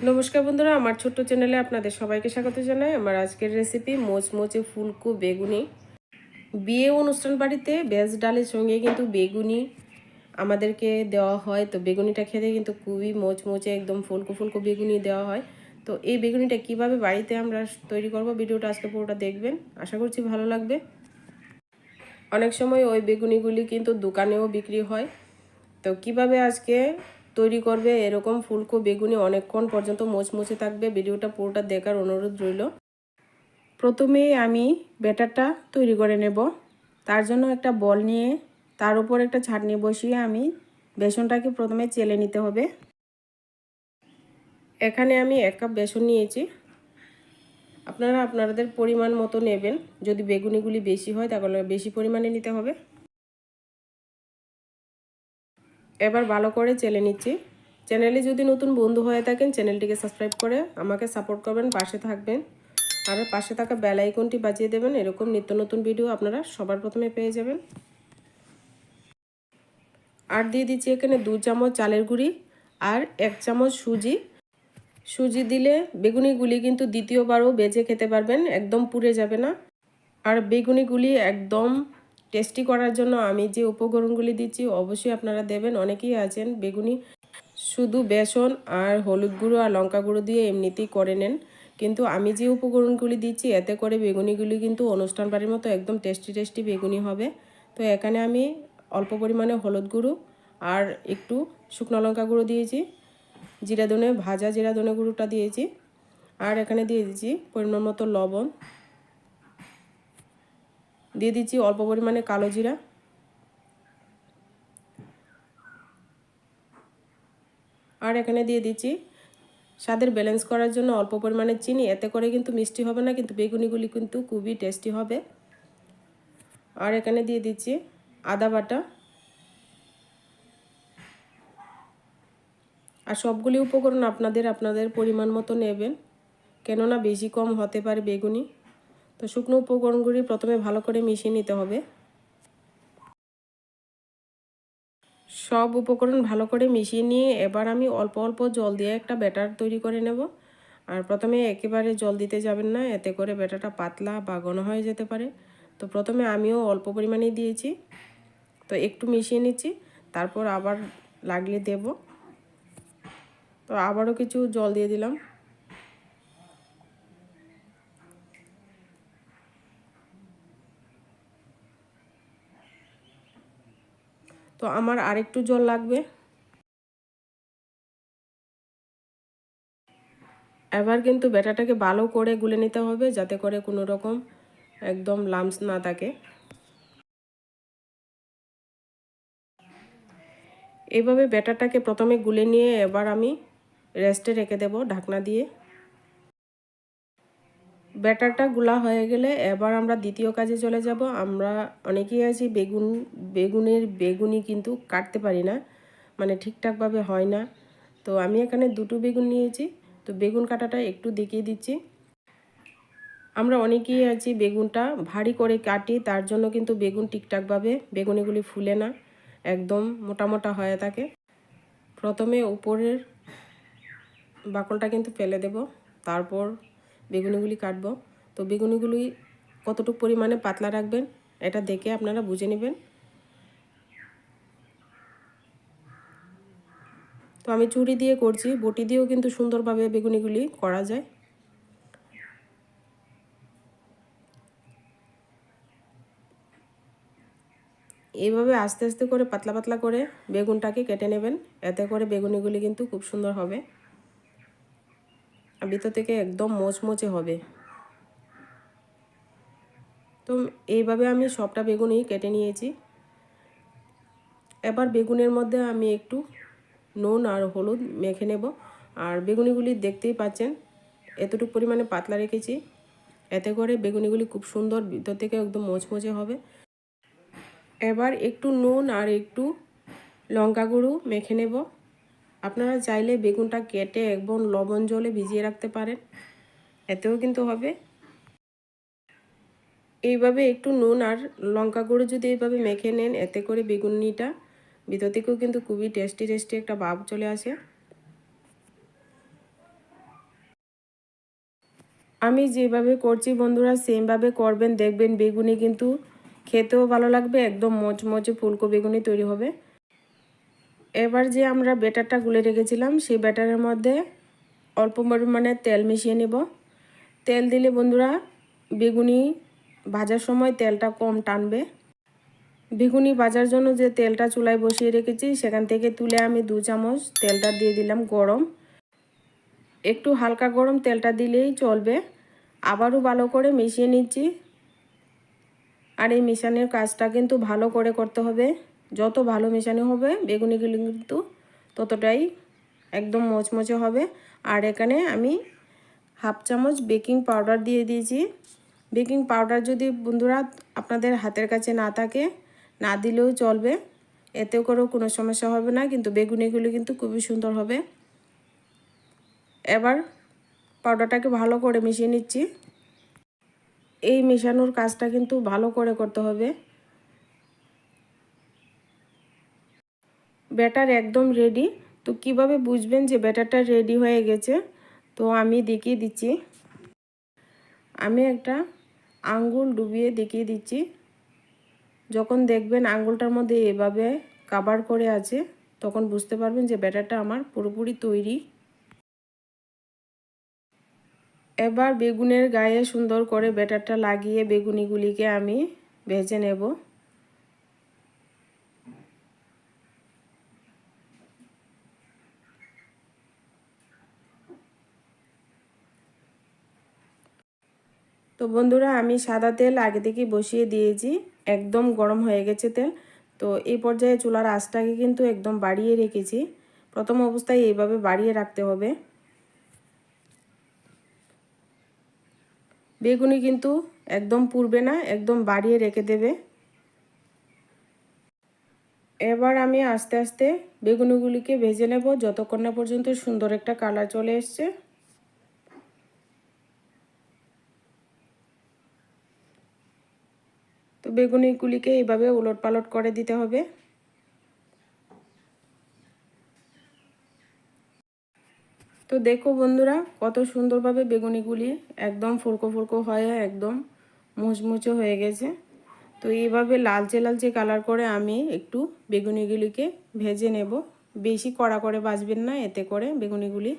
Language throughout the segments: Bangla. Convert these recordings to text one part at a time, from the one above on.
নমস্কার বন্ধুরা, আমার ছোট্ট চ্যানেলে আপনাদের সবাইকে স্বাগত জানাই। আমার আজকের রেসিপি মোচমোচে ফুলকো বেগুনি। বিয়ে অনুষ্ঠান বাড়িতে ভেজ ডালের সঙ্গে কিন্তু বেগুনি আমাদেরকে দেওয়া হয়। তো বেগুনিটা খেতে কিন্তু খুবই মোচমোচে একদম ফুলকো ফুলকো বেগুনি দেওয়া হয়। তো এই বেগুনিটা কিভাবে বাড়িতে আমরা তৈরি করব, ভিডিওটা আজকে পুরোটা দেখবেন। আশা করছি ভালো লাগবে। অনেক সময় ওই বেগুনিগুলি কিন্তু দোকানেও বিক্রি হয়। তো কিভাবে আজকে তৈরি করবে এরকম ফুলকো বেগুনি অনেকক্ষণ পর্যন্ত মোচমোচে থাকবে, ভিডিওটা পুরোটা দেখার অনুরোধ রইল। প্রথমে আমি ব্যাটারটা তৈরি করে নেব। তার জন্য একটা বল নিয়ে তার উপর একটা ছাঁকনি বসিয়ে আমি বেসনটাকে প্রথমে চেলে নিতে হবে। এখানে আমি 1 কাপ বেসন নিয়েছি। আপনারা আপনাদের পরিমাণ মতো নেবেন। যদি বেগুনিগুলি বেশি হয় তাহলে বেশি পরিমাণে নিতে হবে। এবার ভালো করে চেলে নিচ্ছি। চ্যানেলে যদি নতুন বন্ধু হয়ে থাকেন চ্যানেলটিকে সাবস্ক্রাইব করে আমাকে সাপোর্ট করবেন, পাশে থাকবেন। আর পাশে থাকা বেল আইকনটি বাজিয়ে দেবেন, এরকম নিত্য নতুন ভিডিও আপনারা সবার প্রথমে পেয়ে যাবেন। আর দিয়ে দিচ্ছি এখানে 2 চামচ চালের গুঁড়ি আর 1 চামচ সুজি। সুজি দিলে বেগুনিগুলি কিন্তু দ্বিতীয়বারও বেজে খেতে পারবেন, একদম পুড়ে যাবে না। আর বেগুনিগুলি একদম টেস্টি করার জন্য আমি যে উপকরণগুলি দিচ্ছি অবশ্যই আপনারা দেবেন। অনেকেই আছেন বেগুনি শুধু বেসন আর হলুদ গুঁড়ো আর লঙ্কা গুঁড়ো দিয়ে এমনিতেই করে নেন, কিন্তু আমি যে উপকরণগুলি দিচ্ছি এতে করে বেগুনিগুলি কিন্তু অনুষ্ঠান বাড়ির মতো একদম টেস্টি টেস্টি বেগুনি হবে। তো এখানে আমি অল্প পরিমাণে হলুদ গুঁড়ো আর একটু শুকনো লঙ্কা গুঁড়ো দিয়েছি, জিরা ধনে ভাজা জিরা ধনে গুঁড়োটা দিয়েছি, আর এখানে দিয়ে দিচ্ছি পরিমাণ মতো লবণ, দিয়ে দিচ্ছি অল্প পরিমাণে কালো জিরা, আর এখানে দিয়ে দিচ্ছি স্বাদের ব্যালেন্স করার জন্য অল্প পরিমাণে চিনি। এতে করে কিন্তু মিষ্টি হবে না, কিন্তু বেগুনিগুলি কিন্তু খুবই টেস্টি হবে। আর এখানে দিয়ে দিচ্ছি আদা বাটা। আর সবগুলি উপকরণ আপনাদের পরিমাণ মতো নেবেন, কেননা বেশি কম হতে পারে বেগুনি। তো শুকনো উপকরণগুলি প্রথমে ভালো করে মিশিয়ে নিতে হবে। সব উপকরণ ভালো করে মিশিয়ে নিয়ে এবার আমি অল্প অল্প জল দিয়ে একটা ব্যাটার তৈরি করে নেব। আর প্রথমে একেবারে জল দিতে যাবেন না, এতে করে ব্যাটারটা পাতলা বা ঘন হয়ে যেতে পারে। তো প্রথমে আমিও অল্প পরিমাণে দিয়েছি, তো একটু মিশিয়ে নিচ্ছি, তারপর আবার লাগিয়ে দেব। তো আবারও কিছু জল দিয়ে দিলাম। তো আমার আরেকটু জল লাগবে। এবার কিন্তু ব্যাটারটাকে ভালো করে গুলে নিতে হবে, যাতে করে কোনো রকম একদম লাম্পস না থাকে। এইভাবে ব্যাটারটাকে প্রথমে গুলে নিয়ে এবার আমি রেস্টে রেখে দেব ঢাকনা দিয়ে। ব্যাটারটা গুলা হয়ে গেলে এবার আমরা দ্বিতীয় কাজে চলে যাব। আমরা অনেকেই আছি বেগুনি কিন্তু কাটতে পারি না, মানে ঠিকঠাকভাবে হয় না। তো আমি এখানে 2টো বেগুন নিয়েছি, তো বেগুন কাটাটা একটু দেখিয়ে দিচ্ছি। আমরা অনেকেই আছি বেগুনটা ভারী করে কাটি, তার জন্য কিন্তু বেগুন ঠিকঠাকভাবে বেগুনিগুলি ফুলে না, একদম মোটা মোটা হয়ে থাকে। প্রথমে উপরের বাকলটা কিন্তু ফেলে দেব, তারপর বেগুনিগুলি কাটবো। তো বেগুনিগুলি কতটুকু পরিমাণে পাতলা রাখবেন এটা দেখে আপনারা বুঝে নেবেন। তো আমি ছুরি দিয়ে করছি, বটি দিয়েও কিন্তু সুন্দরভাবে বেগুনিগুলি করা যায়। এইভাবে আস্তে আস্তে করে পাতলা পাতলা করে বেগুনটাকে কেটে নেবেন, এতে করে বেগুনিগুলি কিন্তু খুব সুন্দর হবে আর ভিতর থেকে একদম মোচমোচে হবে। তো এইভাবে আমি সবটা বেগুনই কেটে নিয়েছি। এবার বেগুনের মধ্যে আমি একটু নুন আর হলুদ মেখে নেব। আর বেগুনিগুলি দেখতেই পাচ্ছেন এতটুকু পরিমাণে পাতলা রেখেছি, এতে করে বেগুনিগুলি খুব সুন্দর ভিতর থেকে একদম মোচমোচে হবে। এবার একটু নুন আর একটু লঙ্কা গুঁড়ো মেখে নেব। আপনারা চাইলে বেগুনটা কেটে একদম লবণ জলে ভিজিয়ে রাখতে পারেন, এতেও কিন্তু হবে। এইভাবে একটু নুন আর লঙ্কা গুঁড়ো যদি এইভাবে মেখে নেন, এতে করে বেগুনিটা ভিতর থেকেও কিন্তু খুবই টেস্টি টেস্টি একটা ভাব চলে আসে। আমি যেভাবে করছি বন্ধুরা সেমভাবে করবেন, দেখবেন বেগুনি কিন্তু খেতেও ভালো লাগবে, একদম মচমচে ফুলকো বেগুনি তৈরি হবে। এবার যে আমরা ব্যাটারটা গুলে রেখেছিলাম সেই ব্যাটারের মধ্যে অল্প পরিমাণে তেল মিশিয়ে নেব। তেল দিলে বন্ধুরা বেগুনি ভাজার সময় তেলটা কম টানবে। বেগুনি ভাজার জন্য যে তেলটা চুলায় বসিয়ে রেখেছি সেখান থেকে তুলে আমি 2 চামচ তেলটা দিয়ে দিলাম গরম। একটু হালকা গরম তেলটা দিলেই চলবে। আবারও ভালো করে মিশিয়ে নিচ্ছি। আর এই মেশানোর কাজটা কিন্তু ভালো করে করতে হবে। যত ভালো মেশানো হবে বেগুনিগুলো কিন্তু ততটাই একদম মচমচে হবে। আর এখানে আমি হাফ চামচ বেকিং পাউডার দিয়ে দিয়েছি। বেকিং পাউডার যদি বন্ধুরা আপনাদের হাতের কাছে না থাকে না দিলেও চলবে, এতে করেও কোনো সমস্যা হবে না, কিন্তু বেগুনিগুলো কিন্তু খুবই সুন্দর হবে। এবার পাউডারটাকে ভালো করে মিশিয়ে নিচ্ছি। এই মেশানোর কাজটা কিন্তু ভালো করে করতে হবে। ব্যাটার একদম রেডি। তো কিভাবে বুঝবেন যে ব্যাটারটা রেডি হয়ে গেছে, তো আমি দেখিয়ে দিচ্ছি। আমি একটা আঙ্গুল ডুবিয়ে দেখিয়ে দিচ্ছি। যখন দেখবেন আঙ্গুলটার মধ্যে এভাবে কভার করে আছে তখন বুঝতে পারবেন যে ব্যাটারটা আমার পুরোপুরি তৈরি। এবার বেগুনের গায়ে সুন্দর করে ব্যাটারটা লাগিয়ে বেগুনিগুলিকে আমি ভেজে নেব। তো বন্ধুরা আমি সাদা তেল আগে থেকে বসিয়ে দিয়েছি, একদম গরম হয়ে গেছে তেল। তো এই পর্যায়ে চুলার আঁচটাকে কিন্তু একদম বাড়িয়ে রেখেছি। প্রথম অবস্থায় এইভাবে বাড়িয়ে রাখতে হবে। বেগুনি কিন্তু একদম পুড়বে না, একদম বাড়িয়ে রেখে দেবে। এবার আমি আস্তে আস্তে বেগুনিগুলিকে ভেজে নেব যতক্ষণ না পর্যন্ত সুন্দর একটা কালার চলে এসছে। তো বেগুনিগুলিকে এইভাবে উলটপালট করে দিতে হবে। তো দেখো বন্ধুরা কত সুন্দরভাবে বেগুনিগুলি একদম ফুলকো ফুলকো হয়ে একদম মুচমুচে হয়ে গেছে। তো এইভাবে লালচে লালচে কালার করে আমি একটু বেগুনিগুলিকে ভেজে নেব। বেশি কড়া করে ভাজবেন না, এতে করে বেগুনিগুলি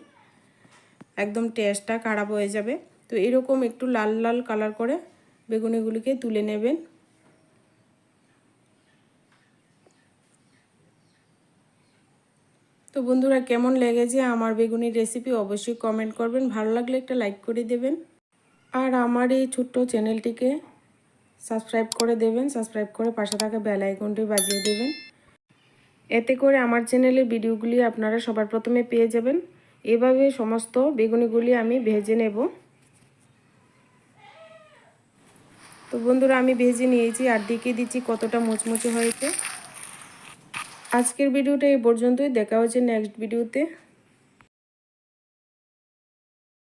একদম টেস্টটা খারাপ হয়ে যাবে। তো এরকম একটু লাল লাল কালার করে বেগুনিগুলিকে তুলে নেবেন। তো বন্ধুরা কেমন লেগেছে আমার বেগুনির রেসিপি অবশ্যই কমেন্ট করবেন, ভালো লাগলে একটা লাইক করে দেবেন। আর আমার এই ছোট্ট চ্যানেলটিকে সাবস্ক্রাইব করে দেবেন, সাবস্ক্রাইব করে পাশে থাকা বেল আইকনটি বাজিয়ে দেবেন। এতে করে আমার চ্যানেলের ভিডিওগুলি আপনারা সবার প্রথমে পেয়ে যাবেন। এভাবে সমস্ত বেগুনিগুলি আমি ভেজে নেব। তো বন্ধুরা আমি ভেজে নিয়েছি আর দেখিয়ে দিচ্ছি কতটা মুচমুচে হয়েছে। আজকের ভিডিওটা এই পর্যন্তই, দেখা হচ্ছে নেক্সট ভিডিওতে।